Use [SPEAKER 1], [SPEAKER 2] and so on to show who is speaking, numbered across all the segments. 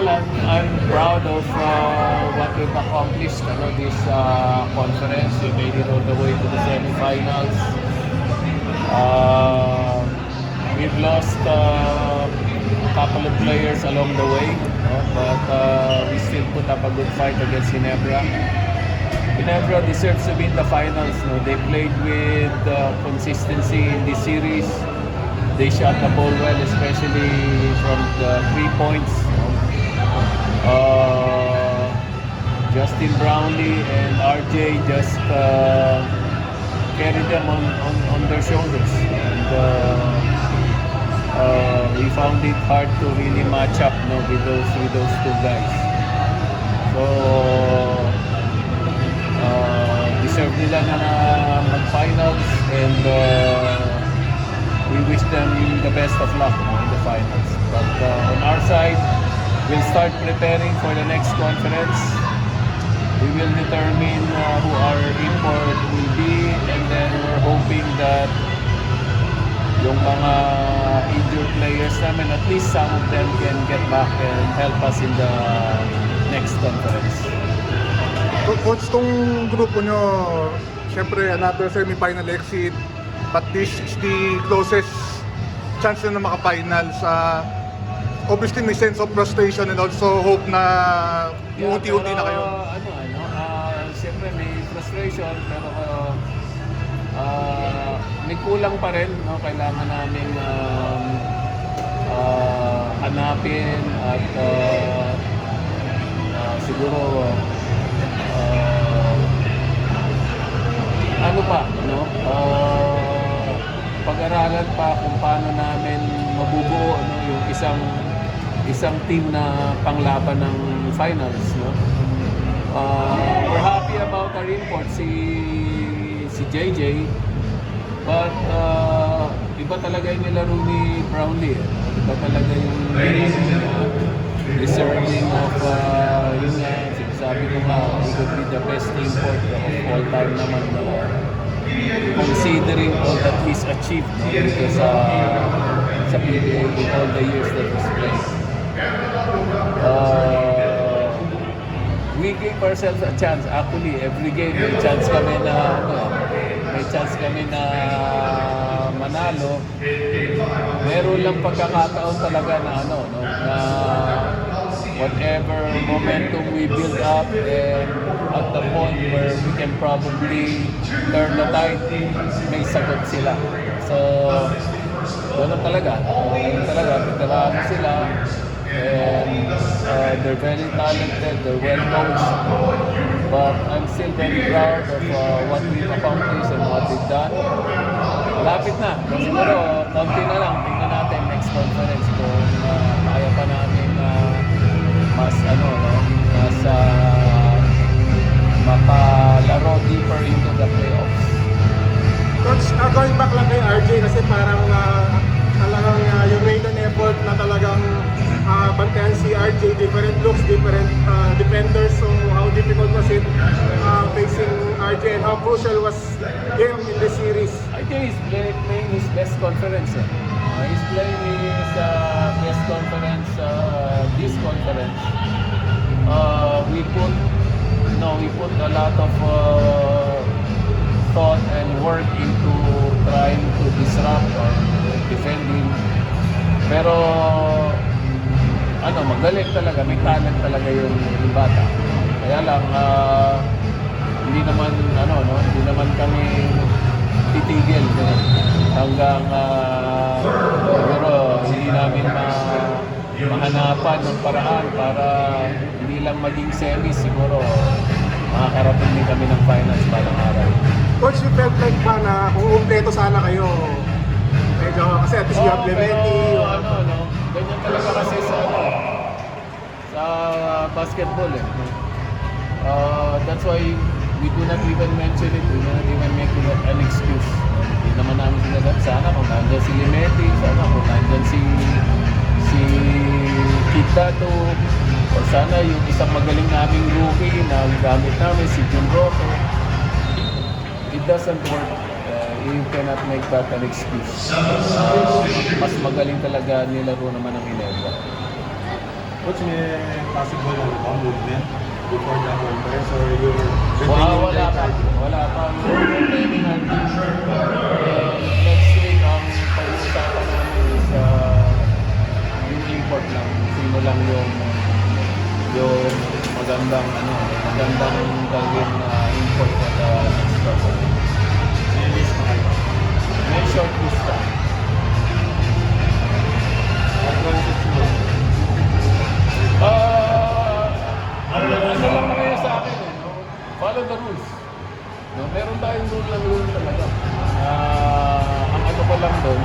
[SPEAKER 1] Well, I'm proud of what we've accomplished this conference. We made it all the way to the semifinals. We've lost a couple of players along the way, but we still put up a good fight against Ginebra. Ginebra deserves to be in the finals. No? They played with consistency in this series. They shot the ball well, especially from the 3 points. Justin Brownlee and RJ just carried them on their shoulders. And we found it hard to really match up with those two guys. So deserve nila na mag-finals, and we wish them the best of luck in the finals. But on our side, we'll start preparing for the next conference. We will determine who our import will be, and then we're hoping that yung mga injured players namin, at least some of them can get back and help us in the next conference.
[SPEAKER 2] Coach, tong grupo nyo, syempre another semi-final exit, but this is the closest chance na maka-finals. Obviously may sense of frustration and also hope na unti-unti na kayo.
[SPEAKER 1] Siyempre may frustration, pero may kulang pa rin. Kailangan namin hanapin at siguro pag-aralan pa kung paano namin mabubuo yung isang team na panglaban ng finals. We're happy about our import, si JJ, but iba talaga yung nilaro ni Brownlee. Iba talaga yung deserving of yun nga, sinasabi ko nga, he could be the best import of all time naman, considering all that he's achieved dito sa PBA in all the years that he's played. We gave ourselves a chance. Actually, every game may chance kami na manalo. Meron lang pagkakataon talaga na whatever momentum we build up, and at the point where we can probably turn the tide, may sagot sila. So, gano'n talaga. Veterano sila. And they're very talented, they're well coached, but I'm still very proud of what we've accomplished and what we've done. Malapit na, siguro konti na lang, tingnan natin next conference kung kaya pa namin mas makalaro deeper into the playoffs.
[SPEAKER 3] Coach, going back lang kay RJ, kasi parang talagang yung maiden effort na talagang bantayan si RJ, different looks, different defenders. So how difficult was it facing RJ, and how crucial was him in this series?
[SPEAKER 1] I think he's playing his best conference. He's playing his best conference this conference. We put a lot of thought and work into trying to disrupt or defending. Pero magaling talaga, may talent talaga yung bata. Kaya lang hindi naman kami titigil hanggang siguro hindi namin mahanapan ng paraan para hindi lang maging semis, siguro makakarating din kami ng finals balang araw.
[SPEAKER 3] Coach, you felt like ba na kung umpleto sana kayo, medyo kasi at least you have Clemente,
[SPEAKER 1] ganyan talaga kasi sa basketball that's why we do not even mention it, we do not even make it an excuse. Hindi naman namin sinasabi, sana kung nandyan si Clemente, sana kung nandyan si Kitato, o sana yung isang magaling naming rookie na gamit namin, si Jun Roque. It doesn't work. You cannot make that an excuse. Mas magaling talaga nilaro naman ng Ginebra.
[SPEAKER 3] Coach, may possible movement before the conference or you're
[SPEAKER 1] Wala pa. Wala pa. We're training our team. And next week, ang pag-uusapan namin is yung import lang. Sino lang yung magandang dalhin na import sa next season. May short list pa. Ano lang na kayo sa akin eh, no? Follow the rules. No? Meron tayong rule talaga. Ang ano ko lang doon,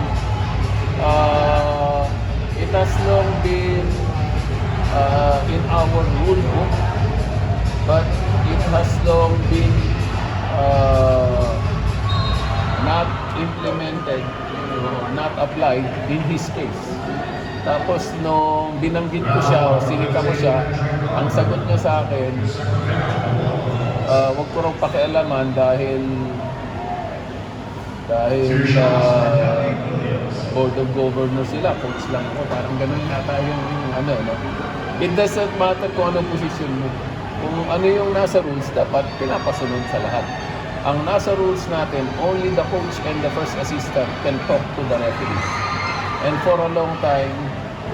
[SPEAKER 1] it has long been in our rule book, but it has long been not implemented, not applied in his case. Tapos nung binanggit ko siya o sinika ko siya, ang sagot niya sa akin, wag ko raw pakialaman dahil Board of Governors sila, coach lang ako, parang ganun yata yung ano, no? It doesn't matter kung anong position mo. Kung ano yung nasa rules, dapat pinapasunod sa lahat. Ang nasa rules natin, only the coach and the first assistant can talk to the referee. And for a long time,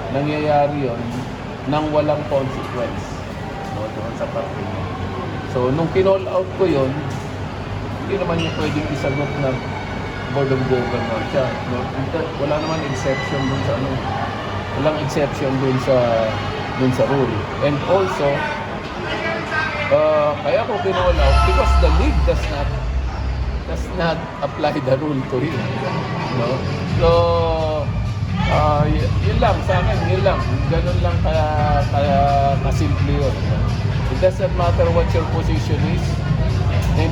[SPEAKER 1] nangyayari yon nang walang consequence, no, doon sa parte. So, nung kinall out ko yon, hindi naman yung pwedeng isagot ng Board of Governors siya. No? Wala naman exception dun sa ano. Walang exception dun sa rule. And also, kaya ko kinall out because the league does not apply the rule to him. No? So, yun lang sa akin, yun lang. Ganun lang kaya kasimple yun. It doesn't matter what your position is. Ang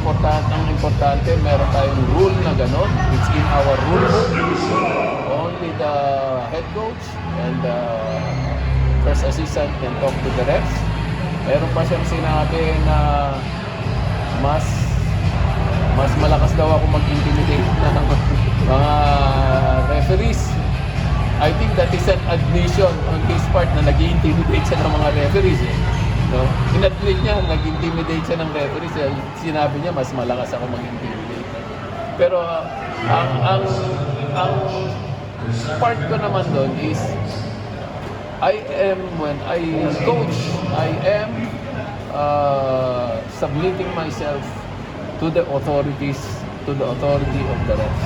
[SPEAKER 1] importante, meron tayong rule na gano'n. It's in our rule book. Only the head coach and the first assistant can talk to the refs. Meron pa siyang sinabi na mas malakas daw ako mag-intimidate ng mga referees. I think that is an admission on his part na nag-intimidate siya ng mga referees. No? In-admit niya, nag-intimidate siya ng referees. Sinabi niya, mas malakas ako mag-intimidate. Pero ang part ko naman doon is when I coach, I am submitting myself to the authorities, to the authority of the refs.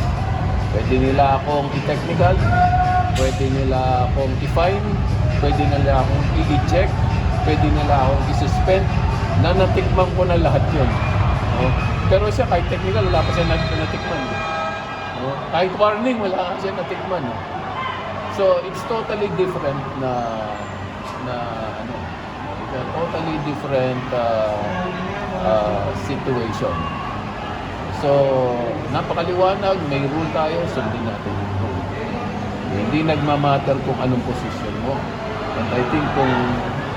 [SPEAKER 1] Pwede nila akong i-technical, pwede nila akong i-fine, pwede nila akong i-eject, pwede nila akong i-suspend, na natikman ko na lahat yun. No? Pero siya, kahit technical, wala pa siya natikman. No? Kahit warning, wala pa siya natikman. No? So, it's totally different na ano, it's a totally different situation. So, napakaliwanag, may rule tayo, sundin natin yung rule. Hindi nagmamatter kung anong position mo. And I think kung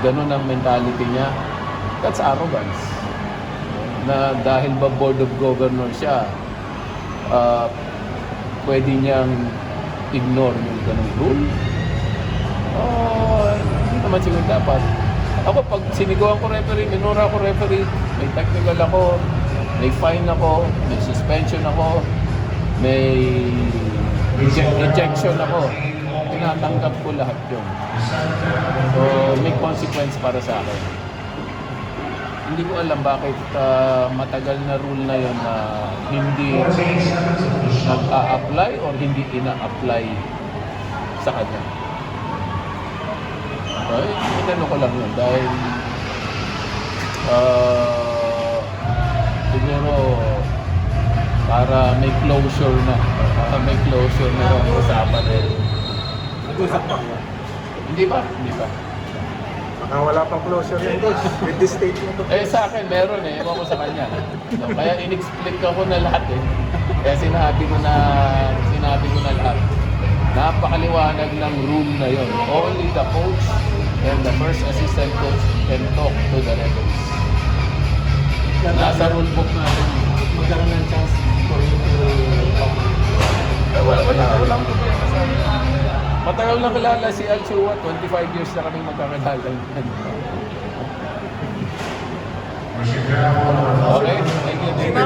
[SPEAKER 1] ganun ang mentality niya, that's arrogance. Na dahil ba Board of Governors siya, pwede niyang ignore yung ganung rule? Hindi naman siguro dapat. Ako, pag sinigawan ko referee, minura ko referee, may technical ako, may fine ako, may suspension ako, may ejection ako. Tinatanggap ko lahat yun. So, may consequence para sa akin. Hindi ko alam bakit matagal na rule na yun na hindi nag-a-apply or hindi ina-apply sa kanya. Okay? Inano ko lang yun dahil siguro para may closure na. May closure na yung usapan eh.
[SPEAKER 3] Nag-usap pa ba?
[SPEAKER 1] Hindi pa.
[SPEAKER 3] Baka wala pang closure yung coach with this statement of
[SPEAKER 1] Sa akin meron eh. Ewan ko sa kanya. No, kaya in-explain ko na lahat eh. Kaya sinabi ko na lahat. Napakaliwanag ng rule na yon. Only the coach and the first assistant coach can talk to the referees. Nasa rule book natin.
[SPEAKER 3] magkaroon ng chance for you to talk.
[SPEAKER 1] Walang problema sa akin. Matagal na kilala si Al Chua, 25 years na kaming magkakilala.